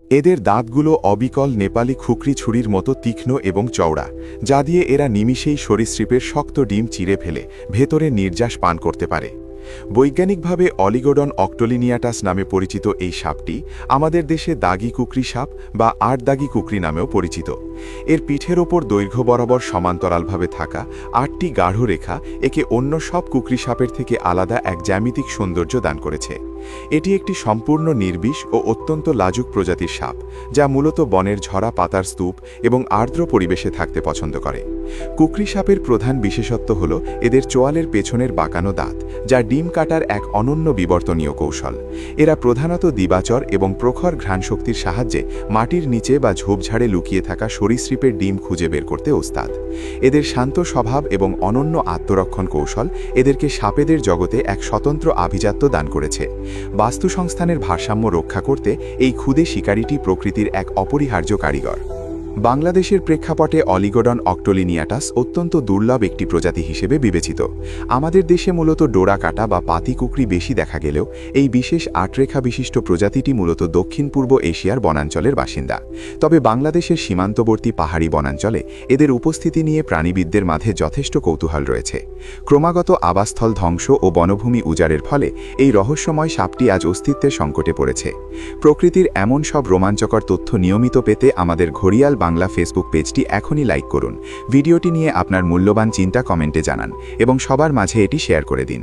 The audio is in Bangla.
এদের দাঁতগুলো অবিকল নেপালি খুকরি ছুরির মতো তীক্ষ্ণ এবং চওড়া, যা দিয়ে এরা নিমিষেই সরীসৃপের শক্ত ডিম চিরে ফেলে ভেতরে নির্যাস পান করতে পারে। বৈজ্ঞানিকভাবে অলিগোডন অক্টোলিনিয়াটাস নামে পরিচিত এই সাপটি আমাদের দেশে দাগি কুকরি সাপ বা আটদাগি কুকরি নামেও পরিচিত। এর পিঠের ওপর দৈর্ঘ্য বরাবর সমান্তরালভাবে থাকা ৮টি গাঢ় রেখা একে অন্য সব কুকরি সাপের থেকে আলাদা এক জ্যামিতিক সৌন্দর্য দান করেছে। এটি একটি সম্পূর্ণ নির্বিষ ও অত্যন্ত লাজুক প্রজাতির সাপ, যা মূলত বনের ঝরা পাতার স্তূপ এবং আর্দ্র পরিবেশে থাকতে পছন্দ করে। কুকরি সাপের প্রধান বিশেষত্ব হল এদের চোয়ালের পেছনের বাঁকানো দাঁত, যা ডিম কাটার এক অনন্য বিবর্তনীয় কৌশল। এরা প্রধানত দিবাচর এবং প্রখর ঘ্রাণশক্তির সাহায্যে মাটির নিচে বা ঝোপঝাড়ে লুকিয়ে থাকা সরীসৃপের ডিম খুঁজে বের করতে ওস্তাদ। এদের শান্ত স্বভাব এবং অনন্য আত্মরক্ষণ কৌশল এদেরকে সাপেদের জগতে এক স্বতন্ত্র আভিজাত্য দান করেছে। বাস্তুসংস্থানের ভারসাম্য রক্ষা করতে এই ক্ষুদে শিকারিটি প্রকৃতির এক অপরিহার্য কারিগর। বাংলাদেশের প্রেক্ষাপটে অলিগোডন অক্টোলিনিয়াটাস অত্যন্ত দুর্লভ একটি প্রজাতি হিসেবে বিবেচিত। আমাদের দেশে মূলত ডোরা কাটা বা পাতি কুকরি বেশি দেখা গেলেও এই বিশেষ আটরেখা বিশিষ্ট প্রজাতিটি মূলত দক্ষিণ পূর্ব এশিয়ার বনাঞ্চলের বাসিন্দা। তবে বাংলাদেশের সীমান্তবর্তী পাহাড়ি বনাঞ্চলে এদের উপস্থিতি নিয়ে প্রাণীবিদদের মাঝে যথেষ্ট কৌতূহল রয়েছে। ক্রমাগত আবাসস্থল ধ্বংস ও বনভূমি উজাড়ের ফলে এই রহস্যময় সাপটি আজ অস্তিত্বের সংকটে পড়েছে। প্রকৃতির এমন সব রোমাঞ্চকর তথ্য নিয়মিত পেতে আমাদের ঘড়িয়াল বাংলা ফেসবুক পেজটি এখনই লাইক করুন। ভিডিওটি নিয়ে আপনার মূল্যবান চিন্তা কমেন্টে জানান এবং সবার মাঝে এটি শেয়ার করে দিন।